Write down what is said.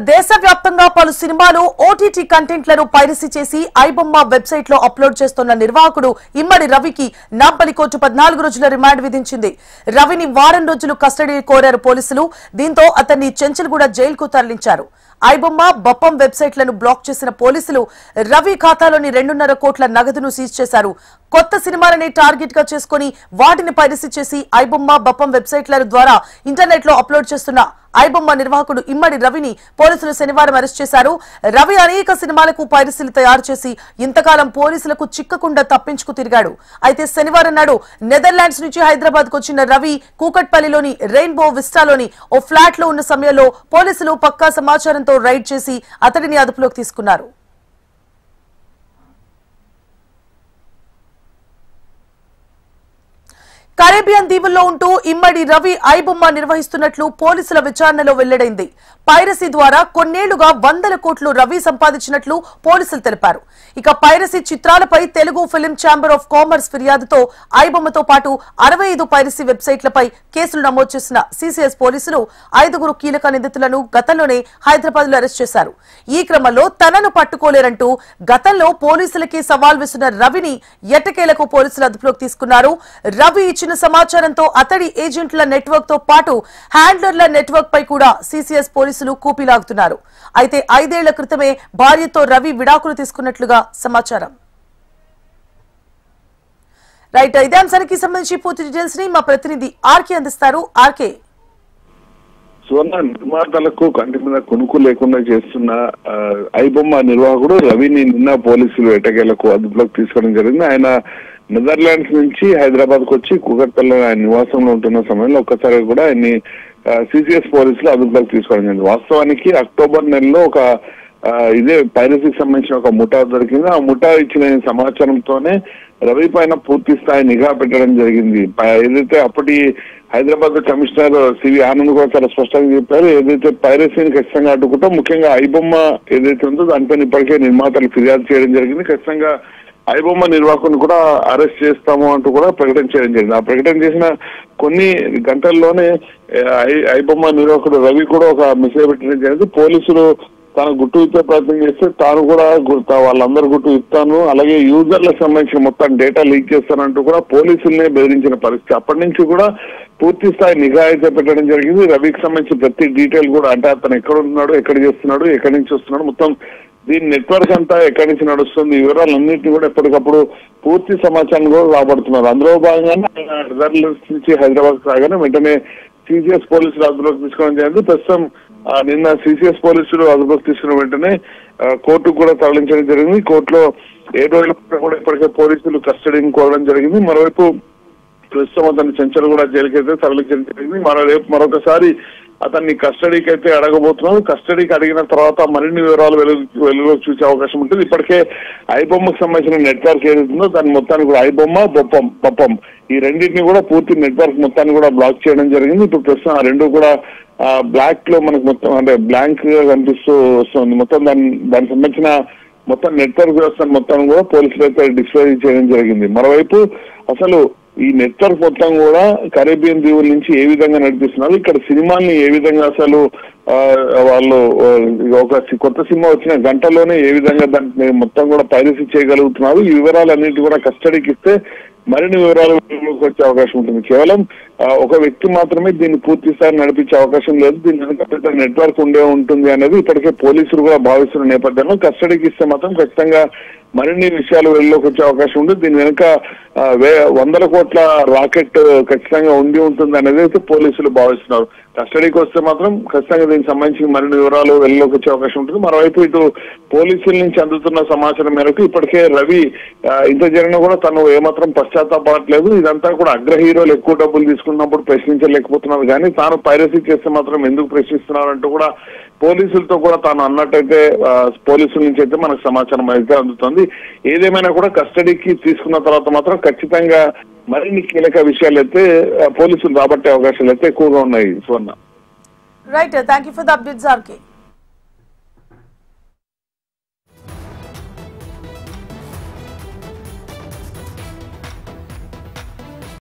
దేశవ్యాప్తంగా పలు సినిమాలు ఓటీటీ కంటెంట్లను పైరసీ చేసి ఐబొమ్మ వెబ్సైట్ లో అప్లోడ్ చేస్తున్న నిర్వాహకుడు ఇమ్మడి రవికి నాంపల్లి కోర్టు 14 రోజుల రిమాండ్ విధించింది. రవిని వారం రోజులు కస్టడీ కోరారు పోలీసులు. దీంతో అతన్ని చెంచల్గూడ జైలుకు తరలించారు. ఐబొమ్మ బప్పం వెబ్సైట్లను బ్లాక్ చేసిన పోలీసులు రవి ఖాతాలోని 2.5 కోట్ల నగదును సీజ్ చేశారు. కొత్త సినిమాలని టార్గెట్ గా చేసుకుని వాటిని పైరసీ చేసి ఐబొమ్మ బప్పం వెబ్సైట్ల ద్వారా ఇంటర్నెట్ లో అప్లోడ్ చేస్తున్న ఐబొమ్మ నిర్వాహకుడు ఇమ్మడి రవిని పోలీసులు శనివారం అరెస్ట్ చేశారు. రవి అనేక సినిమాలకు పైరసీలు తయారు చేసి ఇంతకాలం పోలీసులకు చిక్కకుండా తప్పించుకు తిరిగాడు. అయితే శనివారం నాడు నెదర్లాండ్స్ నుంచి హైదరాబాద్ కు వచ్చిన రవి కూకట్పల్లిలోని రెయిన్బో విస్టాలోని ఓ ఫ్లాట్ లో ఉన్న సమయంలో పోలీసులు పక్కా సమాచారంతో రైడ్ చేసి అతడిని అదుపులోకి తీసుకున్నారు. కరేబియన్ దీవుల్లో ఉంటూ ఇమ్మడి రవి ఐబొమ్మ నిర్వహిస్తున్నట్లు పోలీసుల విచారణలో వెల్లడైంది. పైరసీ ద్వారా కొన్నేళ్లుగా 100 కోట్లు రవి సంపాదించినట్లు పోలీసులు తెలిపారు. ఇక పైరసీ చిత్రాలపై Telugu film chamber of commerce ఫిర్యాదుతో ఐబొమ్మతో పాటు 65 పైరసీ వెబ్సైట్లపై కేసులు నమోదు చేసిన సిసిఎస్ పోలీసులు 5 కీలక నిందితులను గతంలోనే హైదరాబాద్ లో అరెస్ట్ చేశారు. ఈ క్రమంలో తనను పట్టుకోలేరంటూ గతంలో పోలీసులకి సవాల్ విసిన రవిని ఎట్టకేలకు పోలీసులు అదుపులోకి తీసుకున్నారు. రవి ఇచ్చిన సమాచారంతో అతడి ఏజెంట్ల నెట్వర్క్ తో పాటు హ్యాండ్లర్ల నెట్వర్క్ పై కూడా సిసిఎస్ పోలీసులు కూపిలాగుతున్నారు. అయితే 5 ఏళ్ల క్రితమే భార్యతో రవి విడాకులు తీసుకున్నట్లుగా సమాచారం. రైట్, ఇదే అంశానికి సంబంధించి పూర్తి డీటెయిల్స్ ని మా ప్రతినిధి ఆర్కే అందిస్తారు. ఆర్కే, సువర్ణ నిర్మాతలకు కంటి మీద కొనుక్కు లేకుండా చేస్తున్న ఐబొమ్మ నిర్వాహకుడు రవిని నిన్న పోలీసులు ఎట్టకేలకు అదుపులోకి తీసుకోవడం జరిగింది. ఆయన నెదర్లాండ్స్ నుంచి హైదరాబాద్ కు వచ్చి కూకట్పల్లి ఆయన నివాసంలో ఉంటున్న సమయంలో ఒక్కసారి కూడా ఆయన్ని సిసిఎస్ పోలీసులు అదుపులోకి తీసుకోవడం జరిగింది. వాస్తవానికి అక్టోబర్ నెలలో ఒక ఇదే పైరసీకి సంబంధించిన ఒక ముఠా దొరికింది. ఆ ముఠా ఇచ్చిన సమాచారంతోనే రవి పైన పూర్తి స్థాయి నిఘా పెట్టడం జరిగింది. ఏదైతే అప్పటి హైదరాబాద్ కమిషనర్ సివి ఆనంద్ కూడా చాలా స్పష్టంగా చెప్పారు, ఏదైతే పైరసీని ఖచ్చితంగా అడ్డుకుంటూ ముఖ్యంగా ఐబొమ్మ ఏదైతే ఉందో దానిపైన ఇప్పటికే నిర్మాతలు ఫిర్యాదు చేయడం జరిగింది. ఖచ్చితంగా ఐబొమ్మ నిర్వాహకుని కూడా అరెస్ట్ చేస్తాము అంటూ కూడా ప్రకటన చేయడం జరిగింది. ఆ ప్రకటన చేసిన కొన్ని గంటల్లోనే ఐబొమ్మ నిర్వాహకుడు రవి కూడా ఒక మెసేజ్ పెట్టడం జరిగింది. పోలీసులు తాను గుట్టు ఇచ్చే ప్రయత్నం చేస్తే తాను కూడా వాళ్ళందరూ గుట్టు ఇస్తాను, అలాగే యూజర్లకు సంబంధించిన మొత్తం డేటా లీక్ చేస్తానంటూ కూడా పోలీసులనే బెదిరించిన పరిస్థితి. అప్పటి నుంచి కూడా పూర్తి స్థాయి నిఘా అయితే పెట్టడం జరిగింది. రవికి సంబంధించిన ప్రతి డీటెయిల్ కూడా, అంటే అతను ఎక్కడ ఉన్నాడు, ఎక్కడ చేస్తున్నాడు, ఎక్కడి నుంచి వస్తున్నాడు, మొత్తం దీని నెట్వర్క్ అంతా ఎక్కడి నుంచి నడుస్తుంది, వివరాలన్నింటినీ కూడా ఎప్పటికప్పుడు పూర్తి సమాచారం కూడా రాబడుతున్నారు. అందులో భాగంగానే నెదర్లాండ్స్ నుంచి హైదరాబాద్ రాగానే వెంటనే సిసిఎస్ పోలీసులు అదుపులోకి తీసుకోవడం జరిగింది. ప్రస్తుతం నిన్న సిసిఎస్ పోలీసులు అదుపులోకి తీసుకున్న వెంటనే కోర్టుకు కూడా తరలించడం జరిగింది. కోర్టులో 7 రోజుల కూడా ఇప్పటికే పోలీసులు కస్టడీని కోరడం జరిగింది. మరోవైపు ప్రస్తుతం అతన్ని చెంచల్గూడ జైలుకి అయితే తరలించడం జరిగింది. మరొకసారి అతన్ని కస్టడీకి అయితే అడగబోతున్నారు. కస్టడీకి అడిగిన తర్వాత మరిన్ని వివరాలు వెలుగులోకి చూసే అవకాశం ఉంటుంది. ఇప్పటికే ఐబొమ్మకు సంబంధించిన నెట్వర్క్ ఏదైతుందో దాని మొత్తాన్ని కూడా ఐబొమ్మ బప్పం ఈ రెండింటిని కూడా పూర్తి నెట్వర్క్ మొత్తాన్ని కూడా బ్లాక్ చేయడం జరిగింది. ఇప్పుడు ప్రస్తుతం ఆ రెండు కూడా బ్లాక్ లో మనకు మొత్తం అంటే బ్లాంక్ గా కనిపిస్తూ వస్తుంది. మొత్తం దానికి సంబంధించిన మొత్తం నెట్వర్క్ వ్యవస్థను మొత్తం కూడా పోలీసులు అయితే డిస్ప్లే చేయడం జరిగింది. మరోవైపు అసలు ఈ నెట్వర్క్ మొత్తం కూడా కరేబియన్ దీవుల నుంచి ఏ విధంగా నడిపిస్తున్నారు, ఇక్కడ సినిమాల్ని ఏ విధంగా అసలు వాళ్ళు ఒక కొత్త సినిమా వచ్చిన గంటలోనే ఏ విధంగా దాన్ని మొత్తం కూడా పైరసీ చేయగలుగుతున్నారు, ఈ వివరాలన్నింటి కూడా కస్టడీకి ఇస్తే మరిన్ని వివరాలు వచ్చే అవకాశం ఉంటుంది. కేవలం ఒక వ్యక్తి మాత్రమే దీన్ని పూర్తి స్థాయి నడిపించే అవకాశం లేదు, దీని వెనుక పెద్ద నెట్వర్క్ ఉంటుంది అనేది ఇప్పటికే పోలీసులు కూడా భావిస్తున్న నేపథ్యంలో కస్టడీకి ఇస్తే మాత్రం ఖచ్చితంగా మరిన్ని విషయాలు వెలుగులోకి వచ్చే అవకాశం ఉంది. దీని వెనుక 100 కోట్ల రాకెట్ ఖచ్చితంగా ఉంటుంది అనేది అయితే పోలీసులు భావిస్తున్నారు. కస్టడీకి వస్తే మాత్రం ఖచ్చితంగా దీనికి సంబంధించి మరిన్ని వివరాలు వెలుగులోకి వచ్చే అవకాశం ఉంటుంది. మరోవైపు ఇటు పోలీసుల నుంచి అందుతున్న సమాచారం మేరకు ఇప్పటికే రవి ఇంత జరిగినా కూడా తను ఏమాత్రం పశ్చాత్తాపడట్లేదు. ఇదంతా కూడా అగ్ర హీరోలు ఎక్కువ డబ్బులు తీసుకున్నప్పుడు ప్రశ్నించలేకపోతున్నారు, కానీ తాను పైరసీ చేస్తే మాత్రం ఎందుకు ప్రశ్నిస్తున్నారంటూ కూడా పోలీసులతో కూడా తాను అన్నట్టయితే పోలీసుల నుంచి అయితే మనకు సమాచారం అయితే అందుతుంది. ఏదేమైనా కూడా కస్టడీకి తీసుకున్న తర్వాత మాత్రం ఖచ్చితంగా మరిన్ని కీలక విషయాలు అయితే పోలీసులు రాబట్టే అవకాశాలు అయితే ఎక్కువగా ఉన్నాయి. Suvarna, right, thank you for the updates RK.